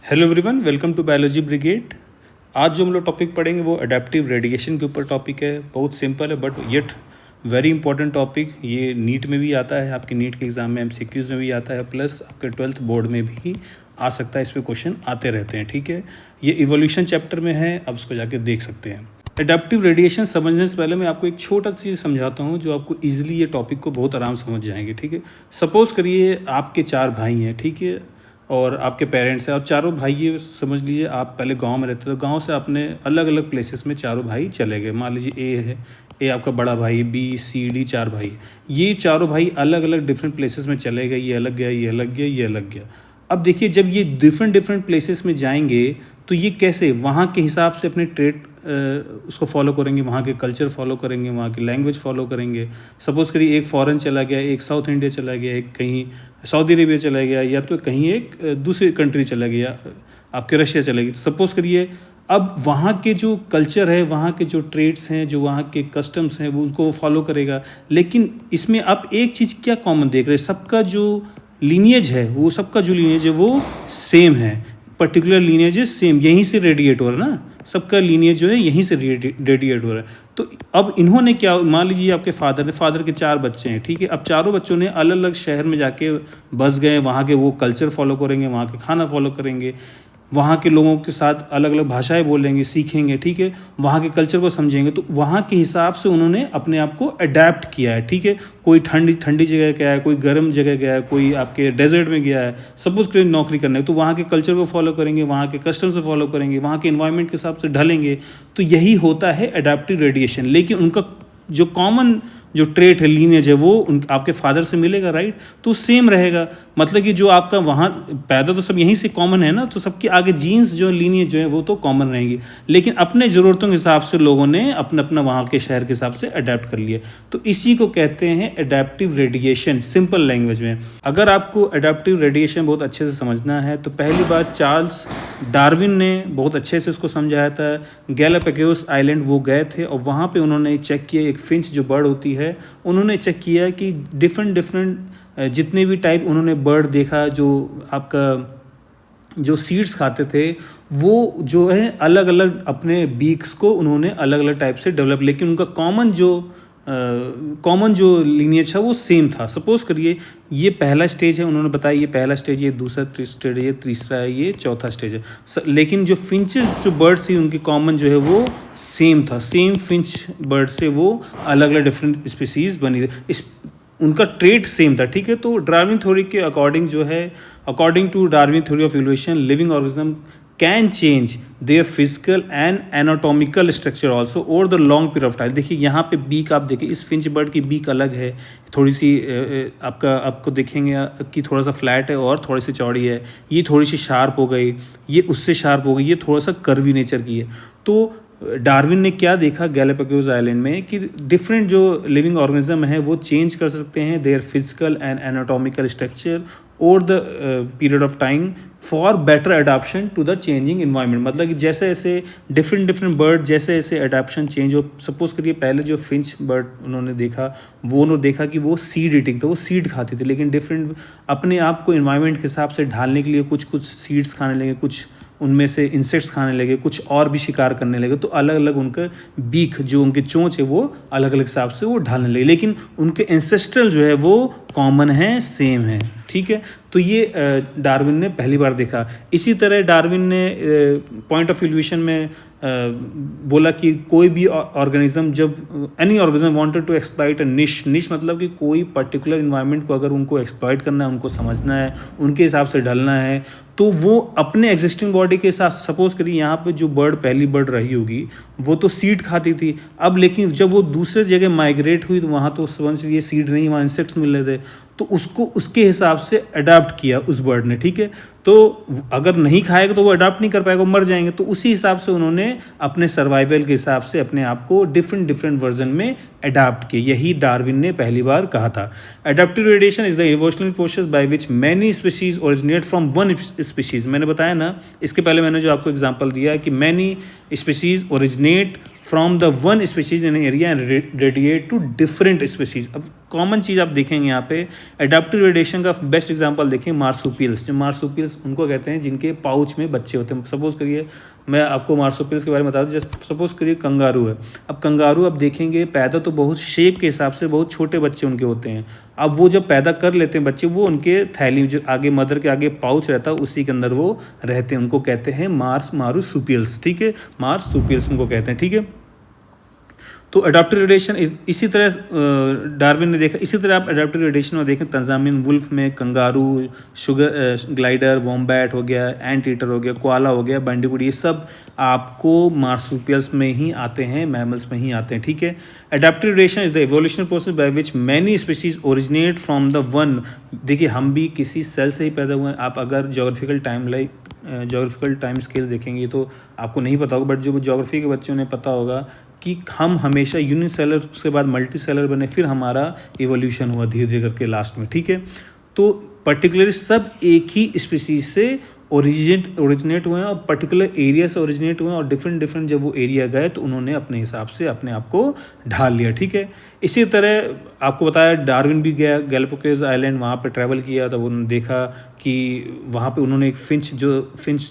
Hello everyone, welcome to biology brigade. आज जो हम लोग टॉपिक पढ़ेंगे वो अडेप्टिव रेडिएशन के ऊपर टॉपिक है। बहुत सिंपल है but yet very important topic. ये नीट में भी आता है, आपके नीट के एग्ज़ाम में एमसीक्यूज़ में भी आता है, प्लस आपके 12th बोर्ड में भी आ सकता है। इस पर क्वेश्चन आते रहते हैं, ठीक है। ये इवोल्यूशन चैप्टर में है, आप उसको जाके देख सकते हैं। एडेप्टिव रेडिएशन समझने से पहले मैं आपको एक छोटा सा चीज़ समझाता हूँ जो आपको इजीली ये टॉपिक को बहुत आराम समझ जाएंगे, ठीक है। सपोज़ करिए आपके 4 भाई हैं, ठीक है, और आपके पेरेंट्स हैं, और चारों भाई ये समझ लीजिए आप पहले गांव में रहते थे। गांव से आपने अलग अलग प्लेसेस में चारों भाई चले गए। मान लीजिए ए है, ए आपका बड़ा भाई, बी सी डी 4 भाई। ये चारों भाई अलग अलग डिफरेंट प्लेसेस में चले गए। ये अलग गया, ये अलग गया, ये अलग गया। अब देखिए, जब ये डिफरेंट डिफरेंट प्लेसेस में जाएंगे तो ये कैसे वहाँ के हिसाब से अपने ट्रेड उसको फॉलो करेंगे, वहाँ के कल्चर फॉलो करेंगे, वहाँ की लैंग्वेज फॉलो करेंगे। सपोज़ करिए एक फॉरेन चला गया, एक साउथ इंडिया चला गया, एक कहीं सऊदी अरेबिया चला गया, या तो कहीं एक दूसरी कंट्री चला गया, आपके रशिया चला गया। सपोज़ करिए अब वहाँ के जो कल्चर है, वहाँ के जो ट्रेड्स हैं, जो वहाँ के कस्टम्स हैं, वो उसको फॉलो करेगा। लेकिन इसमें आप एक चीज़ क्या कॉमन देख रहे हैं, सबका जो लीनिएज है, वो सबका जो लीनिएज है वो सेम है। पर्टिकुलर लीनिएज सेम, यहीं से रेडिएट हो रहा है ना, सबका लीनिएज जो है यहीं से रेडिएट हो रहा है। तो अब इन्होंने क्या, मान लीजिए आपके फादर के 4 बच्चे हैं, ठीक है। अब चारों बच्चों ने अलग अलग शहर में जाके बस गए, वहाँ के वो कल्चर फॉलो करेंगे, वहाँ के खाना फॉलो करेंगे, वहाँ के लोगों के साथ अलग अलग भाषाएं बोलेंगे, सीखेंगे, ठीक है, वहाँ के कल्चर को समझेंगे। तो वहाँ के हिसाब से उन्होंने अपने आप को अडेप्ट किया है, ठीक है। कोई ठंडी जगह गया है, कोई गर्म जगह गया है, कोई आपके डेजर्ट में गया है, सपोज करें नौकरी करने, तो वहाँ के कल्चर को फॉलो करेंगे, वहाँ के कस्टम्स को फॉलो करेंगे, वहाँ के इन्वायरमेंट के हिसाब से ढलेंगे। तो यही होता है अडेप्टिव रेडिएशन। लेकिन उनका जो कॉमन जो ट्रेट है, लीनिएज है, वो आपके फादर से मिलेगा, राइट। तो सेम रहेगा। मतलब कि जो आपका वहाँ पैदा तो सब यहीं से कॉमन है ना, तो सबके आगे जीन्स जो लीनिएज जो है वो तो कॉमन रहेंगी। लेकिन अपने ज़रूरतों के हिसाब से लोगों ने अपना अपना वहाँ के शहर के हिसाब से अडेप्ट कर लिया। तो इसी को कहते हैं अडेप्टिव रेडिएशन, सिंपल लैंग्वेज में। अगर आपको अडेप्टिव रेडिएशन बहुत अच्छे से समझना है तो पहली बार चार्ल्स डार्विन ने बहुत अच्छे से उसको समझाया था। गैलापागोस आइलैंड वो गए थे और वहाँ पे उन्होंने चेक किया, एक फिंच जो बर्ड होती है, उन्होंने चेक किया कि डिफरेंट जितने भी टाइप उन्होंने बर्ड देखा, जो आपका जो सीड्स खाते थे, वो जो है अलग अलग अपने बीक्स को उन्होंने अलग अलग टाइप से डेवलप, लेकिन उनका कॉमन जो लीनिएज था वो सेम था। सपोज करिए ये पहला स्टेज है, उन्होंने बताया ये पहला स्टेज, ये दूसरा स्टेज है, ये तीसरा है, ये चौथा स्टेज है। लेकिन जो फिंचेस जो बर्ड्स थी उनकी कॉमन जो है वो सेम था। सेम फिंच बर्ड से वो अलग अलग डिफरेंट स्पीसीज बनी थी, उनका ट्रेड सेम था, ठीक है। तो डार्विन थ्योरी के अकॉर्डिंग जो है, according to Darwin theory of evolution, living organism can change their physical and anatomical structure also over the long period of time. देखिए यहाँ पे बीक आप देखिए, इस फिंच बर्ड की बीक अलग है, थोड़ी सी आपको देखेंगे कि थोड़ा सा फ्लैट है और थोड़ी सी चौड़ी है। ये थोड़ी सी शार्प हो गई, ये उससे शार्प हो गई, ये थोड़ा सा कर्वी नेचर की है। तो डार्विन ने क्या देखा गैलापागोस आइलैंड में कि डिफरेंट जो लिविंग ऑर्गेनिज्म है वो चेंज कर सकते हैं their physical and anatomical structure over the period of time for better adaptation to the changing environment. मतलब कि जैसे जैसे डिफरेंट बर्ड जैसे जैसे अडाप्शन चेंज हो। सपोज करिए पहले जो फिंच बर्ड उन्होंने देखा, वो उन्होंने देखा कि वो सीड ईटिंग, तो वो सीड खाती थी, लेकिन डिफरेंट अपने आप को इन्वायरमेंट के हिसाब से ढालने के लिए कुछ सीड्स खाने लगे, कुछ उनमें से इंसेक्ट्स खाने लगे, कुछ और भी शिकार करने लगे। तो अलग अलग उनका बीक जो उनके चोंच है वो अलग अलग हिसाब से वो ढालने लगे, लेकिन उनके एंसेस्ट्रल जो है वो कॉमन है, सेम है, ठीक है। तो ये डार्विन ने पहली बार देखा। इसी तरह डार्विन ने पॉइंट ऑफ इवोल्यूशन में बोला कि कोई भी ऑर्गेनिज्म, जब any organism wanted to exploit a niche मतलब कि कोई पर्टिकुलर इन्वायरमेंट को अगर उनको एक्सप्लॉइट करना है, उनको समझना है, उनके हिसाब से ढलना है, तो वो अपने एग्जिस्टिंग बॉडी के साथ, सपोज करिए यहाँ पे जो पहली बर्ड रही होगी वो तो सीड खाती थी। अब लेकिन जब वो दूसरे जगह माइग्रेट हुई तो वहाँ तो समझ ये सीड नहीं, वहाँ इंसेक्ट्स मिल रहे थे, तो उसको उसके हिसाब से अडाप्ट किया उस बर्ड ने, ठीक है। तो अगर नहीं खाएगा तो वो अडाप्ट नहीं कर पाएगा, मर जाएंगे। तो उसी हिसाब से उन्होंने अपने सर्वाइवल के हिसाब से अपने आप को डिफरेंट वर्जन में अडाप्ट किया। यही डार्विन ने पहली बार कहा था। Adaptive radiation is the evolutionary process by which many species originate from one species. मैंने बताया ना, इसके पहले मैंने जो आपको एग्जांपल दिया है कि many species originate from the one species in area and radiate to different species. अब कॉमन चीज़ आप देखेंगे यहाँ पे एडाप्टिव रेडिएशन का बेस्ट एग्जांपल देखें मार्सुपियल्स। जो मार्सुपियल्स उनको कहते हैं जिनके पाउच में बच्चे होते हैं। सपोज़ करिए मैं आपको मार्सुपियल्स के बारे में बता दूँ, जैसे सपोज़ करिए कंगारू है। अब कंगारू आप देखेंगे पैदा तो बहुत शेप के हिसाब से बहुत छोटे बच्चे उनके होते हैं। अब वो जब पैदा कर लेते हैं बच्चे, वो उनके थैली जो आगे मदर के आगे पाउच रहता है उसी के अंदर वो रहते हैं, उनको कहते हैं मार्सुपियल्स। ठीक है, मार्सुपियल्स उनको कहते हैं। ठीक है, तो अडाप्टिव रेडिएशन इसी तरह डार्विन ने देखा। इसी तरह आप अडाप्टिव रेडिएशन में देखें तंजानियन वुल्फ में कंगारू, शुगर ग्लाइडर, वॉम्बैट हो गया, एंट ईटर हो गया, कोआला हो गया, बैंडिकूड, ये सब आपको मार्सुपियल्स में ही आते हैं, मैमल्स में ही आते हैं। ठीक है, adaptive radiation is the evolutionary process by which many species originate from the one. देखिए हम भी किसी सेल से ही पैदा हुए हैं। आप अगर जोग्राफिकल टाइम स्केल देखेंगे तो आपको नहीं पता होगा, बट जो जोग्राफी के बच्चों ने पता होगा कि हम हमेशा यूनिसेलर के बाद मल्टी सेलर बने, फिर हमारा इवोल्यूशन हुआ धीरे धीरे करके लास्ट में। ठीक है, तो पर्टिकुलरली सब एक ही स्पीसीज से ओरिजिनेट हुए हैं और पर्टिकुलर एरिया से ओरिजिनेट हुए हैं, और डिफरेंट जब वो एरिया गए तो उन्होंने अपने हिसाब से अपने आप को ढाल लिया। ठीक है, इसी तरह आपको बताया डार्विन भी गया गैलापागोस आइलैंड, वहाँ पे ट्रैवल किया, तब उन्होंने देखा कि वहाँ पे उन्होंने एक फिंच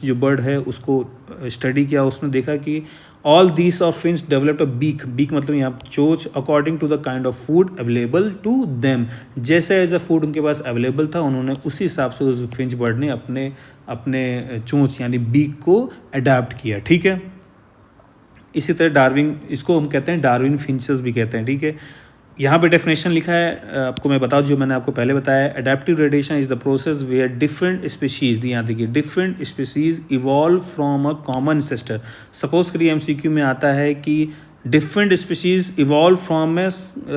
जो बर्ड है उसको स्टडी किया। उसने देखा कि all these of finch developed a beak मतलब यहाँ चोच according to the kind of food available to them. जैसे एज अ फूड उनके पास अवेलेबल था, उन्होंने उसी हिसाब से उस फिंच बर्ड ने अपने चोंच यानी बीक को अडाप्ट किया। ठीक है, इसी तरह डार्विन, इसको हम कहते हैं डार्विन फिंचेस भी कहते हैं। ठीक है, यहाँ पे डेफिनेशन लिखा है, आपको मैं बताऊँ जो मैंने आपको पहले बताया। Adaptive radiation is the process where different species, यहाँ देखिए different species evolve from a common ancestor. Suppose करिए एमसीक्यू में आता है कि different species evolve from a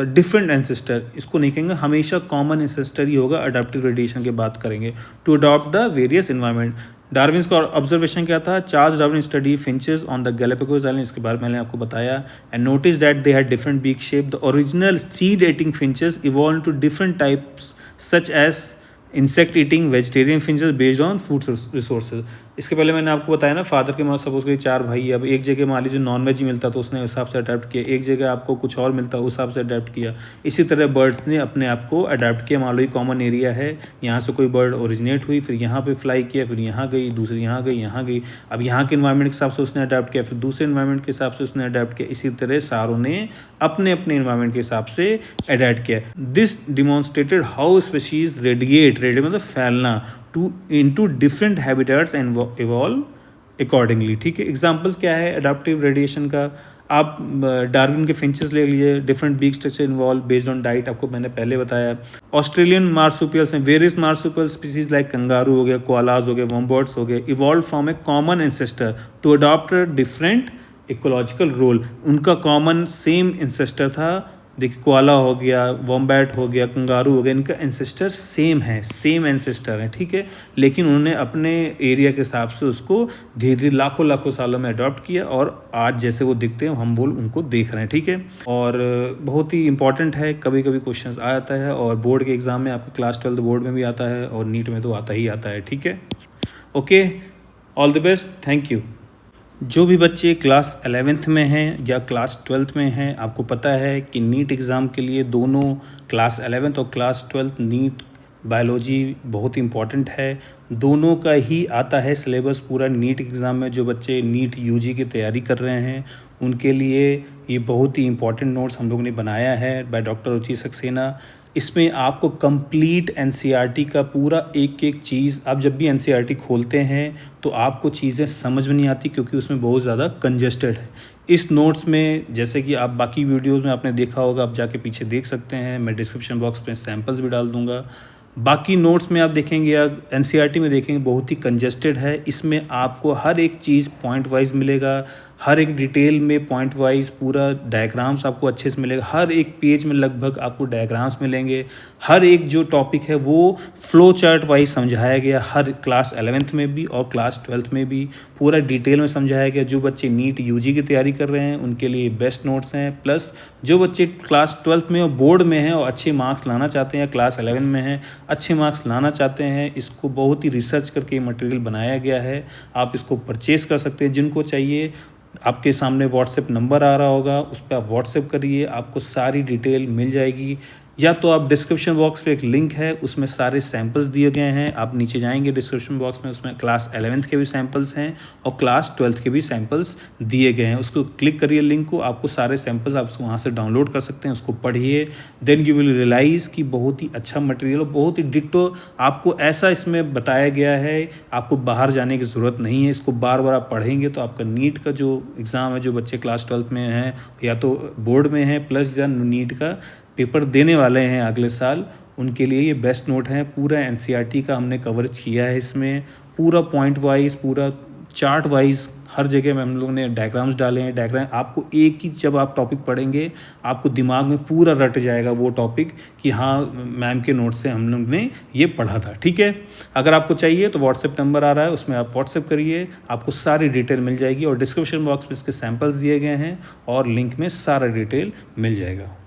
different ancestor, इसको नहीं कहेंगे, हमेशा कॉमन एंसेस्टर ही होगा अडेप्टिव रेडिएशन की बात करेंगे, to adopt the various environment. Darwin का ऑब्जर्वेशन क्या था? Charles Darwin study finches on the Galapagos island, इसके बारे में मैंने आपको बताया। And notice that they had different beak shape. The original seed eating finches evolve to different types such as insect eating vegetarian finches based on food resources. इसके पहले मैंने आपको बताया ना, फादर के मतलब सपोज करिए 4 भाई, अब एक जगह मान लीजिए नॉन वेज ही मिलता तो उसने उस हिसाब से अडेप्ट किया, एक जगह आपको कुछ और मिलता उस हिसाब से अडेप्ट किया। इसी तरह बर्ड्स ने अपने आप को अडेप्ट किया। मान लो ये कॉमन एरिया है, यहाँ से कोई बर्ड ओरिजिनेट हुई, फिर यहाँ पे फ्लाई किया, फिर यहाँ गई, दूसरी यहाँ गई, यहाँ गई, अब यहाँ के इन्वायरमेंट के हिसाब से उसने अडेप्ट किया, फिर दूसरे इन्वायरमेंट के हिसाब से उसने अडेप्ट किया। इसी तरह सारों ने अपने अपने इन्वायरमेंट के हिसाब से अडेप्ट किया। This demonstrated how species radiate मतलब फैलना into different habitats and evolve accordingly। ठीक है, एग्जाम्पल्स क्या है अडाप्टिव रेडिएशन का? आप डार्विन के फिंचेस ले लिए, different beak structure involve based on diet, आपको मैंने पहले बताया। ऑस्ट्रेलियन मार्सुपियल्स में various marsupial species like kangaroo हो गया, कोआलाज हो गए, वॉम्बर्ड्स हो गए, evolve from a common ancestor to adopt different ecological role. उनका कॉमन सेम एंसेस्टर था। देखिए कोआला हो गया, वॉम्बैट हो गया, कंगारू हो गया, इनका एंसेस्टर सेम है, सेम एंसेस्टर है। ठीक है, लेकिन उन्होंने अपने एरिया के हिसाब से उसको धीरे धीरे लाखों सालों में अडॉप्ट किया, और आज जैसे वो दिखते हैं हम बोल उनको देख रहे हैं। ठीक है, और बहुत ही इंपॉर्टेंट है, कभी कभी क्वेश्चन आ जाता है, और बोर्ड के एग्जाम में आपके क्लास 12 बोर्ड में भी आता है, और नीट में तो आता ही आता है। ठीक है, okay, all the best, thank you. जो भी बच्चे क्लास 11th में हैं या क्लास 12th में हैं, आपको पता है कि नीट एग्ज़ाम के लिए दोनों क्लास 11th और क्लास 12th नीट बायोलॉजी बहुत इंपॉर्टेंट है। दोनों का ही आता है सिलेबस पूरा नीट एग्ज़ाम में। जो बच्चे नीट यूजी की तैयारी कर रहे हैं उनके लिए ये बहुत ही इंपॉर्टेंट नोट्स हम लोगों ने बनाया है बाय डॉक्टर रुचि सक्सेना। इसमें आपको कंप्लीट एनसीईआरटी का पूरा एक एक चीज़, आप जब भी एनसीईआरटी खोलते हैं तो आपको चीज़ें समझ में नहीं आती क्योंकि उसमें बहुत ज़्यादा कंजेस्टेड है। इस नोट्स में जैसे कि आप बाकी वीडियोस में आपने देखा होगा, आप जाके पीछे देख सकते हैं, मैं डिस्क्रिप्शन बॉक्स में सैम्पल्स भी डाल दूंगा। बाकी नोट्स में आप देखेंगे या एनसीईआरटी में देखेंगे बहुत ही कंजेस्टेड है। इसमें आपको हर एक चीज़ पॉइंट वाइज मिलेगा, हर एक डिटेल में पॉइंट वाइज पूरा डायग्राम्स आपको अच्छे से मिलेगा। हर एक पेज में लगभग आपको डायग्राम्स मिलेंगे। हर एक जो टॉपिक है वो फ्लो चार्ट वाइज समझाया गया, हर क्लास 11th में भी और क्लास 12th में भी पूरा डिटेल में समझाया गया। जो बच्चे नीट यूजी की तैयारी कर रहे हैं उनके लिए बेस्ट नोट्स हैं, प्लस जो बच्चे क्लास 12th में और बोर्ड में हैं और अच्छे मार्क्स लाना चाहते हैं या क्लास 11 में हैं अच्छे मार्क्स लाना चाहते हैं, इसको बहुत ही रिसर्च करके मटेरियल बनाया गया है। आप इसको परचेस कर सकते हैं, जिनको चाहिए आपके सामने व्हाट्सएप नंबर आ रहा होगा, उस पर आप व्हाट्सएप करिए, आपको सारी डिटेल मिल जाएगी। या तो आप डिस्क्रिप्शन बॉक्स पे एक लिंक है, उसमें सारे सैम्पल्स दिए गए हैं, आप नीचे जाएंगे डिस्क्रिप्शन बॉक्स में, उसमें क्लास 11th के भी सैम्पल्स हैं और क्लास 12th के भी सैम्पल्स दिए गए हैं। उसको क्लिक करिए लिंक को, आपको सारे सैम्पल्स आप वहाँ से डाउनलोड कर सकते हैं, उसको पढ़िए। देन यू विल रियलाइज़ कि बहुत ही अच्छा मटेरियल और बहुत ही डिट्टो आपको ऐसा इसमें बताया गया है, आपको बाहर जाने की ज़रूरत नहीं है। इसको बार बार आप पढ़ेंगे तो आपका नीट का जो एग्ज़ाम है, जो बच्चे क्लास 12th में हैं या तो बोर्ड में हैं प्लस या नीट का पेपर देने वाले हैं अगले साल, उनके लिए ये बेस्ट नोट है। पूरा एनसीईआरटी का हमने कवरेज किया है इसमें, पूरा पॉइंट वाइज, पूरा चार्ट वाइज, हर जगह में हम लोगों ने डायग्राम्स डाले हैं। डायग्राम आपको एक ही, जब आप टॉपिक पढ़ेंगे आपको दिमाग में पूरा रट जाएगा वो टॉपिक कि हाँ मैम के नोट से हम लोग ने ये पढ़ा था। ठीक है, अगर आपको चाहिए तो व्हाट्सएप नंबर आ रहा है, उसमें आप व्हाट्सएप करिए, आपको सारी डिटेल मिल जाएगी। और डिस्क्रिप्शन बॉक्स में इसके सैम्पल्स दिए गए हैं और लिंक में सारा डिटेल मिल जाएगा।